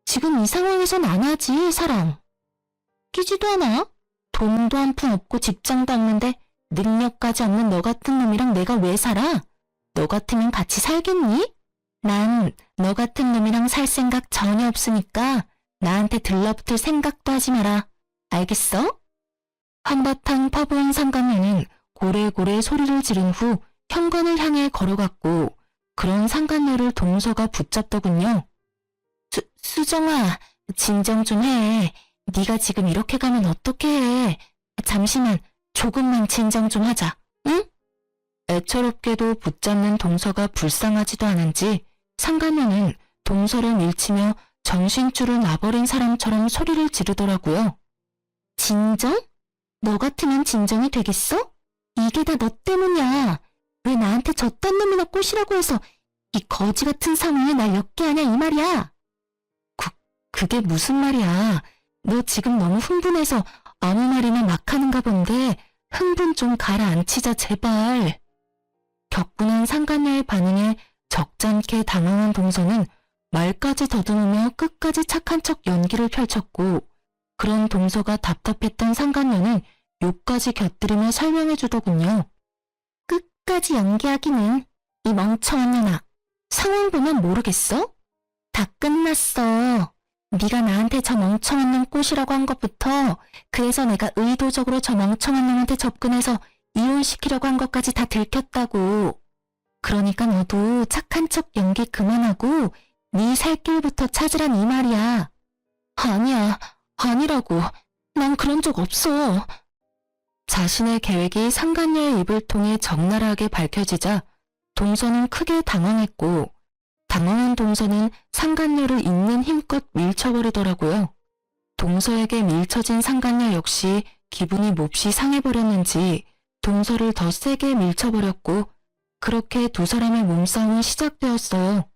지금 이 상황에선 안 하지, 사랑. 끼지도 않아? 돈도 한 푼 없고 직장도 없는데 능력까지 없는 너 같은 놈이랑 내가 왜 살아? 너 같으면 같이 살겠니? 난 너 같은 놈이랑 살 생각 전혀 없으니까 나한테 들러붙을 생각도 하지 마라. 알겠어? 한바탕 퍼부은 상간녀는 고래고래 소리를 지른 후 현관을 향해 걸어갔고 그런 상간녀를 동서가 붙잡더군요. 수정아, 진정 좀 해. 네가 지금 이렇게 가면 어떻게 해. 잠시만, 조금만 진정 좀 하자, 응? 애처롭게도 붙잡는 동서가 불쌍하지도 않은지 상간녀는 동서를 밀치며 정신줄을 놔버린 사람처럼 소리를 지르더라고요. 진정? 너 같으면 진정이 되겠어? 이게 다 너 때문이야. 왜 나한테 저딴 놈이나 꼬시라고 해서 이 거지 같은 상황에 날 엮게 하냐 이 말이야. 그게 무슨 말이야. 너 지금 너무 흥분해서 아무 말이나 막 하는가 본데 흥분 좀 가라앉히자 제발. 격분한 상간녀의 반응에 적잖게 당황한 동서는 말까지 더듬으며 끝까지 착한 척 연기를 펼쳤고 그런 동서가 답답했던 상간녀는 욕까지 곁들이며 설명해 주더군요. 끝까지 연기하기는 이 멍청한 년아. 상황 보면 모르겠어? 다 끝났어. 네가 나한테 저 멍청한 놈 꼬시라고 한 것부터 그래서 내가 의도적으로 저 멍청한 놈한테 접근해서 이혼시키려고 한 것까지 다 들켰다고. 그러니까 너도 착한 척 연기 그만하고 네 살 길부터 찾으란 이 말이야. 아니야, 아니라고. 난 그런 적 없어. 자신의 계획이 상간녀의 입을 통해 적나라하게 밝혀지자 동서는 크게 당황했고 당황한 동서는 상간녀를 있는 힘껏 밀쳐버리더라고요. 동서에게 밀쳐진 상간녀 역시 기분이 몹시 상해버렸는지 동서를 더 세게 밀쳐버렸고 그렇게 두 사람의 몸싸움은 시작되었어요.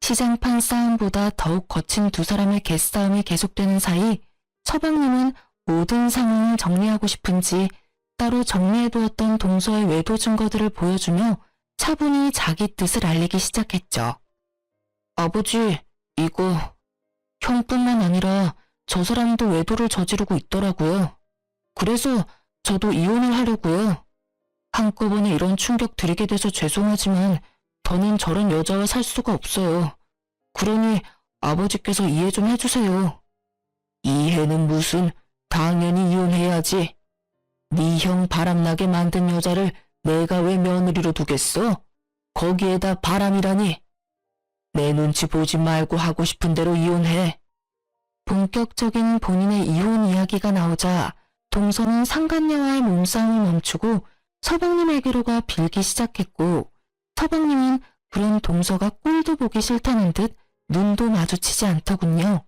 시장판 싸움보다 더욱 거친 두 사람의 개싸움이 계속되는 사이 서방님은 모든 상황을 정리하고 싶은지 따로 정리해두었던 동서의 외도 증거들을 보여주며 차분히 자기 뜻을 알리기 시작했죠. 아버지, 이거 형뿐만 아니라 저 사람도 외도를 저지르고 있더라고요. 그래서 저도 이혼을 하려고요. 한꺼번에 이런 충격 드리게 돼서 죄송하지만 더는 저런 여자와 살 수가 없어요. 그러니 아버지께서 이해 좀 해주세요. 이해는 무슨, 당연히 이혼해야지. 네 형 바람나게 만든 여자를 내가 왜 며느리로 두겠어? 거기에다 바람이라니. 내 눈치 보지 말고 하고 싶은 대로 이혼해. 본격적인 본인의 이혼 이야기가 나오자 동서는 상간녀와의 몸싸움이 멈추고 서방님에게로가 빌기 시작했고 서방님은 그런 동서가 꼴도 보기 싫다는 듯 눈도 마주치지 않더군요.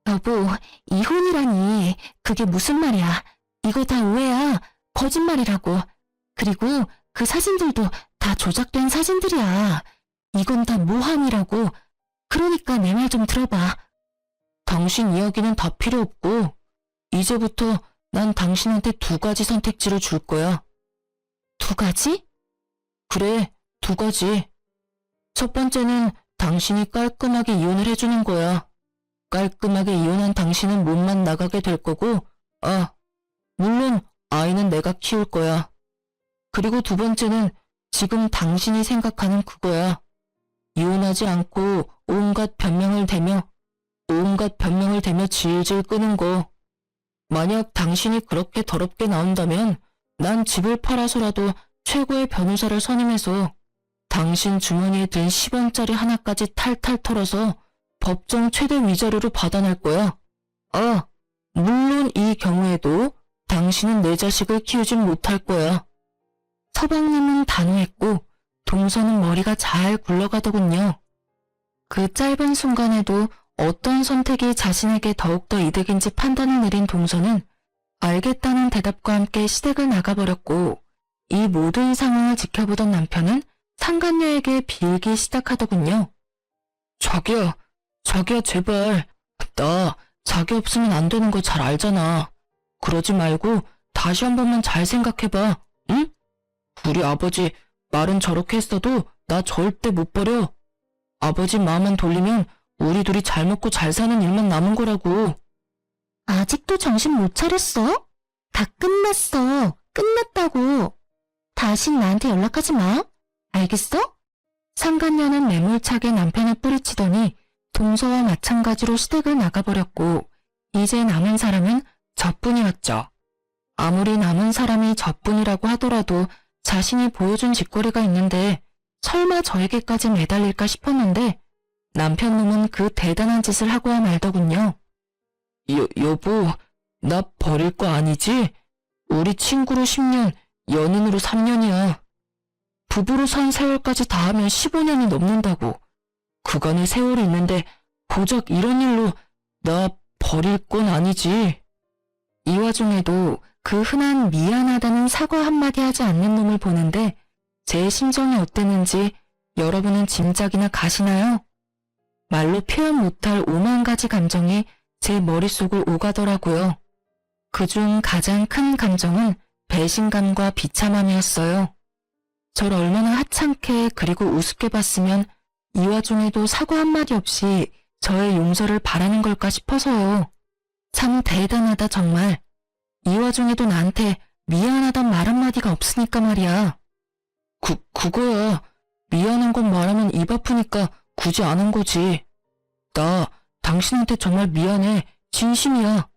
여보, 이혼이라니 그게 무슨 말이야. 이거 다 오해야. 거짓말이라고. 그리고 그 사진들도 다 조작된 사진들이야. 이건 다 모함이라고. 그러니까 내 말 좀 들어봐. 당신 이야기는 다 필요 없고 이제부터 난 당신한테 두 가지 선택지를 줄 거야. 두 가지? 그래, 두 가지. 첫 번째는 당신이 깔끔하게 이혼을 해주는 거야. 깔끔하게 이혼한 당신은 몸만 나가게 될 거고, 물론 아이는 내가 키울 거야. 그리고 두 번째는 지금 당신이 생각하는 그거야. 이혼하지 않고 온갖 변명을 대며 질질 끄는 거. 만약 당신이 그렇게 더럽게 나온다면 난 집을 팔아서라도 최고의 변호사를 선임해서 당신 주머니에 든 10원짜리 하나까지 탈탈 털어서 법정 최대 위자료로 받아낼 거야. 물론 이 경우에도 당신은 내 자식을 키우진 못할 거야. 서방님은 단호했고 동서는 머리가 잘 굴러가더군요. 그 짧은 순간에도 어떤 선택이 자신에게 더욱더 이득인지 판단을 내린 동서는 알겠다는 대답과 함께 시댁을 나가버렸고 이 모든 상황을 지켜보던 남편은 상간녀에게 빌기 시작하더군요. 자기야 제발. 나 자기 없으면 안 되는 거 잘 알잖아. 그러지 말고 다시 한 번만 잘 생각해봐. 응? 우리 아버지 말은 저렇게 했어도 나 절대 못 버려. 아버지 마음만 돌리면 우리 둘이 잘 먹고 잘 사는 일만 남은 거라고. 아직도 정신 못 차렸어? 다 끝났어. 끝났다고. 다신 나한테 연락하지 마. 알겠어? 상간녀는 매몰차게 남편을 뿌리치더니 동서와 마찬가지로 시댁을 나가버렸고 이제 남은 사람은 저뿐이었죠. 아무리 남은 사람이 저뿐이라고 하더라도 자신이 보여준 짓거리가 있는데 설마 저에게까지 매달릴까 싶었는데 남편 놈은 그 대단한 짓을 하고야 말더군요. 여보, 나 버릴 거 아니지? 우리 친구로 10년, 연인으로 3년이야. 부부로 산 세월까지 다 하면 15년이 넘는다고. 그간의 세월이 있는데 고작 이런 일로 나 버릴 건 아니지. 이 와중에도 그 흔한 미안하다는 사과 한마디 하지 않는 놈을 보는데 제 심정이 어땠는지 여러분은 짐작이나 가시나요? 말로 표현 못할 5만 가지 감정이 제 머릿속을 오가더라고요. 그중 가장 큰 감정은 배신감과 비참함이었어요. 절 얼마나 하찮게 그리고 우습게 봤으면 이 와중에도 사과 한마디 없이 저의 용서를 바라는 걸까 싶어서요. 참 대단하다 정말. 이 와중에도 나한테 미안하단 말 한마디가 없으니까 말이야. 그거야. 미안한 건 말하면 입 아프니까 굳이 안 한 거지. 나 당신한테 정말 미안해. 진심이야.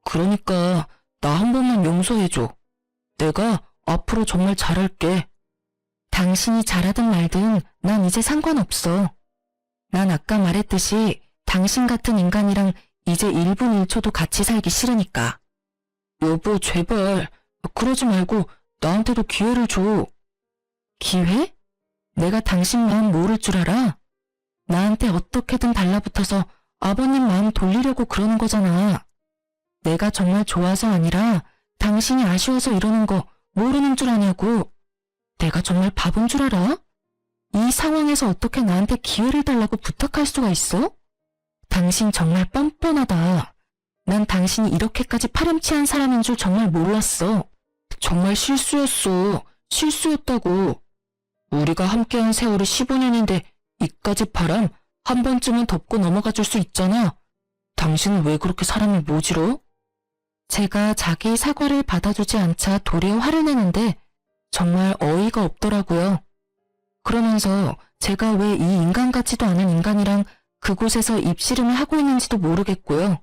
그러니까 나 한 번만 용서해줘. 내가 앞으로 정말 잘할게. 당신이 잘하든 말든 난 이제 상관없어. 난 아까 말했듯이 당신 같은 인간이랑 이제 1분 1초도 같이 살기 싫으니까. 여보 제발 그러지 말고 나한테도 기회를 줘. 기회? 내가 당신 마음 모를 줄 알아? 나한테 어떻게든 달라붙어서 아버님 마음 돌리려고 그러는 거잖아. 내가 정말 좋아서 아니라 당신이 아쉬워서 이러는 거 모르는 줄 아냐고. 내가 정말 바본 줄 알아? 이 상황에서 어떻게 나한테 기회를 달라고 부탁할 수가 있어? 당신 정말 뻔뻔하다. 난 당신이 이렇게까지 파렴치한 사람인 줄 정말 몰랐어. 정말 실수였어. 실수였다고. 우리가 함께한 세월이 15년인데 이까지 바람 한 번쯤은 덮고 넘어가 줄 수 있잖아. 당신은 왜 그렇게 사람을 모질어? 제가 자기 사과를 받아주지 않자 도리어 화를 내는데 정말 어이가 없더라고요. 그러면서 제가 왜 이 인간 같지도 않은 인간이랑 그곳에서 입씨름을 하고 있는지도 모르겠고요.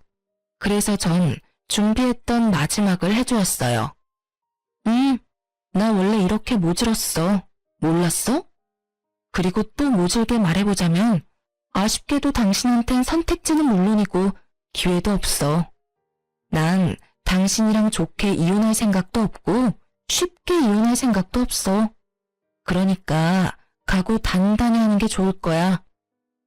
그래서 전 준비했던 마지막을 해주었어요. 나 원래 이렇게 모질었어. 몰랐어? 그리고 또 모질게 말해보자면 아쉽게도 당신한텐 선택지는 물론이고 기회도 없어. 난 당신이랑 좋게 이혼할 생각도 없고 쉽게 이혼할 생각도 없어. 그러니까 각오 단단히 하는 게 좋을 거야.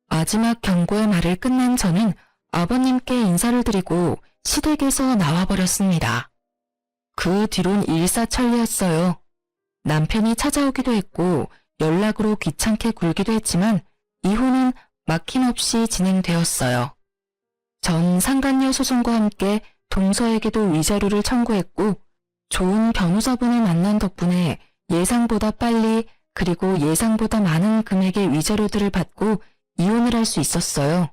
마지막 경고의 말을 끝난 저는 아버님께 인사를 드리고 시댁에서 나와버렸습니다. 그 뒤론 일사천리였어요. 남편이 찾아오기도 했고 연락으로 귀찮게 굴기도 했지만 이혼은 막힘없이 진행되었어요. 전 상간녀 소송과 함께 동서에게도 위자료를 청구했고 좋은 변호사분을 만난 덕분에 예상보다 빨리 그리고 예상보다 많은 금액의 위자료들을 받고 이혼을 할 수 있었어요.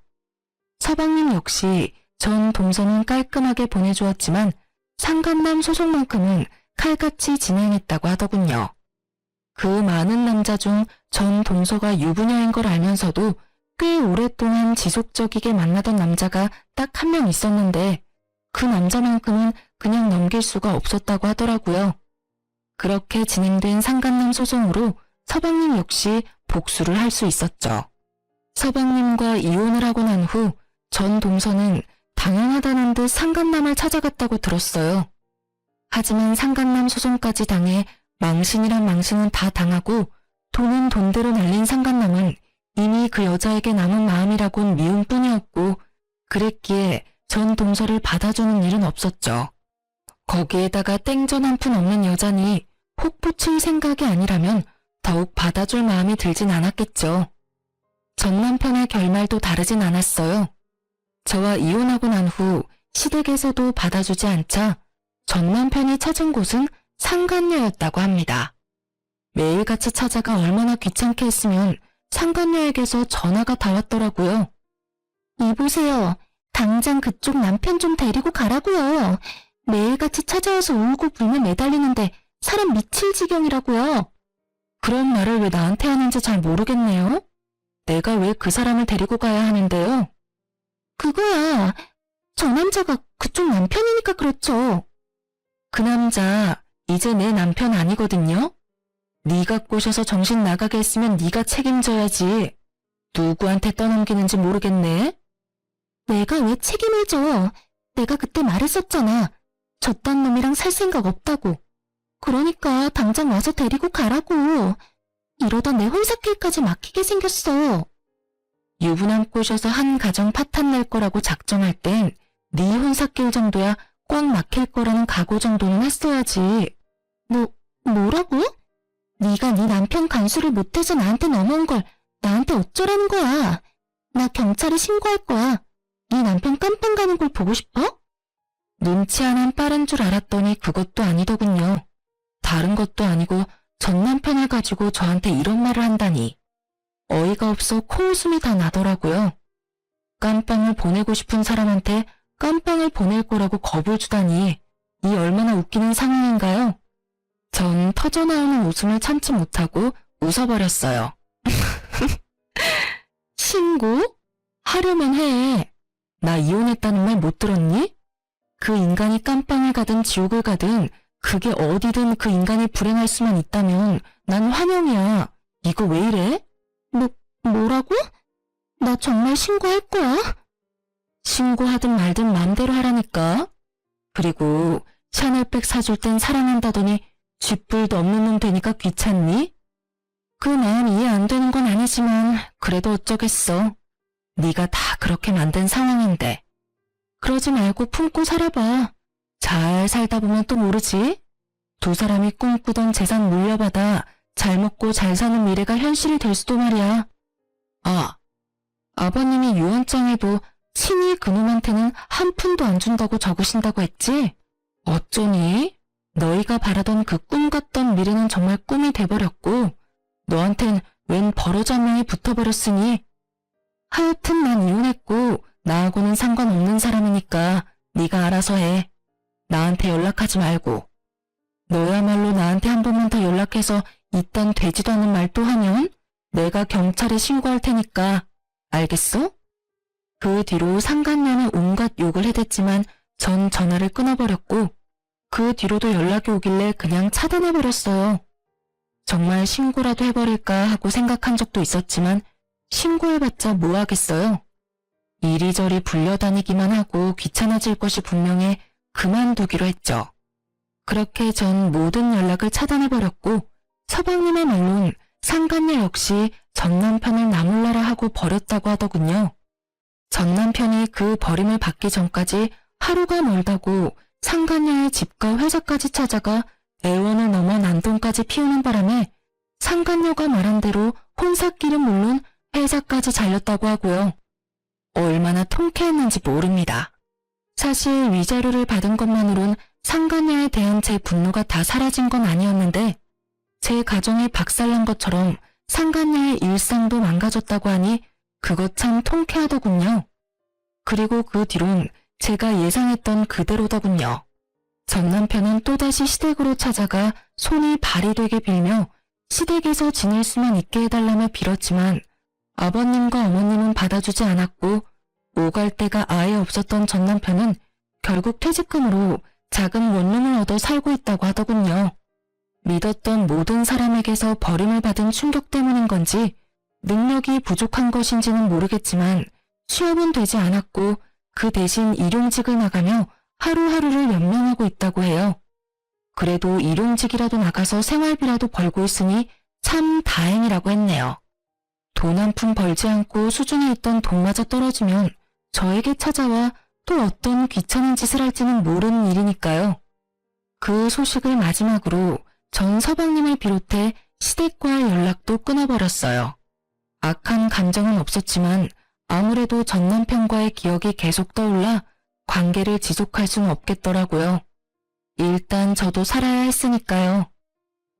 서방님 역시 전 동서는 깔끔하게 보내주었지만 상간남 소송만큼은 칼같이 진행했다고 하더군요. 그 많은 남자 중 전 동서가 유부녀인 걸 알면서도 꽤 오랫동안 지속적이게 만나던 남자가 딱 한 명 있었는데 그 남자만큼은 그냥 넘길 수가 없었다고 하더라고요. 그렇게 진행된 상간남 소송으로 서방님 역시 복수를 할 수 있었죠. 서방님과 이혼을 하고 난 후 전 동서는 당연하다는 듯 상간남을 찾아갔다고 들었어요. 하지만 상간남 소송까지 당해 망신이란 망신은 다 당하고 돈은 돈대로 날린 상간남은 이미 그 여자에게 남은 마음이라곤 미움 뿐이었고 그랬기에 전 동서를 받아주는 일은 없었죠. 거기에다가 땡전 한 푼 없는 여자니 폭 붙일 생각이 아니라면 더욱 받아줄 마음이 들진 않았겠죠. 전 남편의 결말도 다르진 않았어요. 저와 이혼하고 난 후 시댁에서도 받아주지 않자 전 남편이 찾은 곳은 상간녀였다고 합니다. 매일같이 찾아가 얼마나 귀찮게 했으면 상간녀에게서 전화가 다 왔더라고요. 이보세요. 당장 그쪽 남편 좀 데리고 가라고요. 매일같이 찾아와서 울고 불며 매달리는데 사람 미칠 지경이라고요. 그런 말을 왜 나한테 하는지 잘 모르겠네요. 내가 왜 그 사람을 데리고 가야 하는데요? 그거야. 저 남자가 그쪽 남편이니까 그렇죠. 그 남자 이제 내 남편 아니거든요. 네가 꼬셔서 정신 나가게 했으면 네가 책임져야지. 누구한테 떠넘기는지 모르겠네. 내가 왜 책임을 져? 내가 그때 말했었잖아. 저딴 놈이랑 살 생각 없다고. 그러니까 당장 와서 데리고 가라고. 이러다 내 혼사길까지 막히게 생겼어. 유부남 꼬셔서 한 가정 파탄 낼 거라고 작정할 땐 네 혼사길 정도야 꽉 막힐 거라는 각오 정도는 했어야지. 뭐라고? 네가 네 남편 간수를 못해서 나한테 넘어온 걸 나한테 어쩌라는 거야. 나 경찰에 신고할 거야. 네 남편 깜빵 가는 걸 보고 싶어? 눈치 하나는 빠른 줄 알았더니 그것도 아니더군요. 다른 것도 아니고 전 남편을 가지고 저한테 이런 말을 한다니. 어이가 없어 코웃음이 다 나더라고요. 깜빵을 보내고 싶은 사람한테 깜빵을 보낼 거라고 겁을 주다니. 이 얼마나 웃기는 상황인가요? 전 터져나오는 웃음을 참지 못하고 웃어버렸어요. 신고? 하려면 해. 나 이혼했다는 말 못 들었니? 그 인간이 깜빵을 가든 지옥을 가든 그게 어디든 그 인간이 불행할 수만 있다면 난 환영이야. 이거 왜 이래? 뭐라고? 나 정말 신고할 거야? 신고하든 말든 맘대로 하라니까. 그리고 샤넬백 사줄 땐 사랑한다더니 쥐뿔도 없는 놈 되니까 귀찮니? 그 마음 이해 안 되는 건 아니지만 그래도 어쩌겠어. 네가 다 그렇게 만든 상황인데. 그러지 말고 품고 살아봐. 잘 살다 보면 또 모르지? 두 사람이 꿈꾸던 재산 물려받아 잘 먹고 잘 사는 미래가 현실이 될 수도 말이야. 아버님이 유언장에도 친히 그놈한테는 한 푼도 안 준다고 적으신다고 했지? 어쩌니? 너희가 바라던 그 꿈 같던 미래는 정말 꿈이 돼버렸고 너한텐 웬 버러지한 명이 붙어버렸으니 하여튼 난 이혼했고 나하고는 상관없는 사람이니까 네가 알아서 해. 나한테 연락하지 말고. 너야말로 나한테 한 번만 더 연락해서 이딴 되지도 않은 말 또 하면 내가 경찰에 신고할 테니까. 알겠어? 그 뒤로 상간녀는 온갖 욕을 해댔지만 전 전화를 끊어버렸고 그 뒤로도 연락이 오길래 그냥 차단해버렸어요. 정말 신고라도 해버릴까 하고 생각한 적도 있었지만 신고해봤자 뭐 하겠어요. 이리저리 불려다니기만 하고 귀찮아질 것이 분명해 그만두기로 했죠. 그렇게 전 모든 연락을 차단해버렸고 서방님의 말론 상간녀 역시 전 남편을 나몰라라 하고 버렸다고 하더군요. 전 남편이 그 버림을 받기 전까지 하루가 멀다고 상간녀의 집과 회사까지 찾아가 애원을 넘어 난동까지 피우는 바람에 상간녀가 말한 대로 혼사길은 물론 회사까지 잘렸다고 하고요. 얼마나 통쾌했는지 모릅니다. 사실 위자료를 받은 것만으론 상간녀에 대한 제 분노가 다 사라진 건 아니었는데 제 가정이 박살난 것처럼 상간녀의 일상도 망가졌다고 하니 그것 참 통쾌하더군요. 그리고 그 뒤론 제가 예상했던 그대로더군요. 전 남편은 또다시 시댁으로 찾아가 손이 발이 되게 빌며 시댁에서 지낼 수만 있게 해달라며 빌었지만 아버님과 어머님은 받아주지 않았고 오갈 데가 아예 없었던 전 남편은 결국 퇴직금으로 작은 원룸을 얻어 살고 있다고 하더군요. 믿었던 모든 사람에게서 버림을 받은 충격 때문인 건지 능력이 부족한 것인지는 모르겠지만 취업은 되지 않았고 그 대신 일용직을 나가며 하루하루를 연명하고 있다고 해요. 그래도 일용직이라도 나가서 생활비라도 벌고 있으니 참 다행이라고 했네요. 돈 한 푼 벌지 않고 수중에 있던 돈마저 떨어지면 저에게 찾아와 또 어떤 귀찮은 짓을 할지는 모르는 일이니까요. 그 소식을 마지막으로 전 서방님을 비롯해 시댁과 연락도 끊어버렸어요. 악한 감정은 없었지만 아무래도 전 남편과의 기억이 계속 떠올라 관계를 지속할 수는 없겠더라고요. 일단 저도 살아야 했으니까요.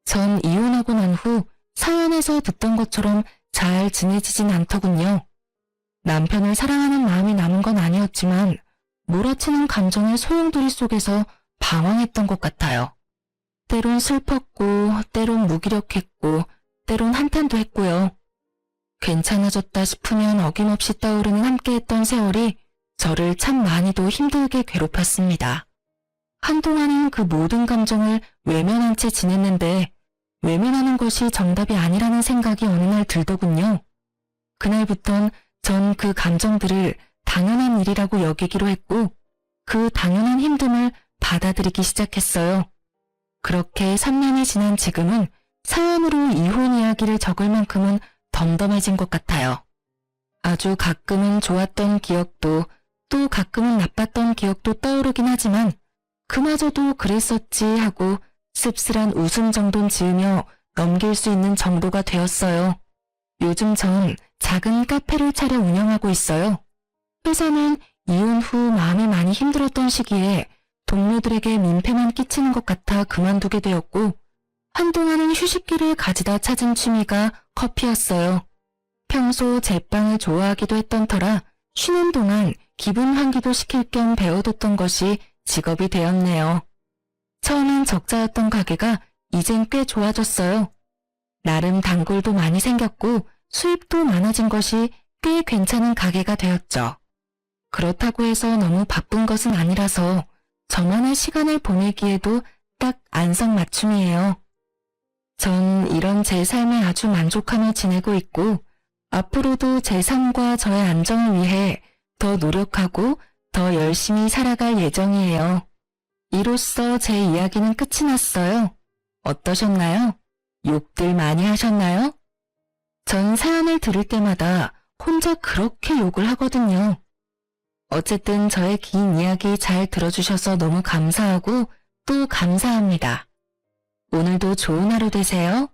전 이혼하고 난 후 사연에서 듣던 것처럼 잘 지내지진 않더군요. 남편을 사랑하는 마음이 남은 건 아니었지만 몰아치는 감정의 소용돌이 속에서 방황했던 것 같아요. 때론 슬펐고 때론 무기력했고 때론 한탄도 했고요. 괜찮아졌다 싶으면 어김없이 떠오르는 함께했던 세월이 저를 참 많이도 힘들게 괴롭혔습니다. 한동안은 그 모든 감정을 외면한 채 지냈는데 외면하는 것이 정답이 아니라는 생각이 어느 날 들더군요. 그날부턴 전 그 감정들을 당연한 일이라고 여기기로 했고 그 당연한 힘듦을 받아들이기 시작했어요. 그렇게 3년이 지난 지금은 사연으로 이혼 이야기를 적을 만큼은 덤덤해진 것 같아요. 아주 가끔은 좋았던 기억도 또 가끔은 나빴던 기억도 떠오르긴 하지만 그마저도 그랬었지 하고 씁쓸한 웃음 정도는 지으며 넘길 수 있는 정도가 되었어요. 요즘 전 작은 카페를 차려 운영하고 있어요. 회사는 이혼 후 마음이 많이 힘들었던 시기에 동료들에게 민폐만 끼치는 것 같아 그만두게 되었고 한동안은 휴식기를 가지다 찾은 취미가 커피였어요. 평소 제빵을 좋아하기도 했던 터라 쉬는 동안 기분 환기도 시킬 겸 배워뒀던 것이 직업이 되었네요. 처음엔 적자였던 가게가 이젠 꽤 좋아졌어요. 나름 단골도 많이 생겼고 수입도 많아진 것이 꽤 괜찮은 가게가 되었죠. 그렇다고 해서 너무 바쁜 것은 아니라서 저만의 시간을 보내기에도 딱 안성맞춤이에요. 전 이런 제 삶에 아주 만족하며 지내고 있고 앞으로도 제 삶과 저의 안정을 위해 더 노력하고 더 열심히 살아갈 예정이에요. 이로써 제 이야기는 끝이 났어요. 어떠셨나요? 욕들 많이 하셨나요? 전 사연을 들을 때마다 혼자 그렇게 욕을 하거든요. 어쨌든 저의 긴 이야기 잘 들어주셔서 너무 감사하고 또 감사합니다. 오늘도 좋은 하루 되세요.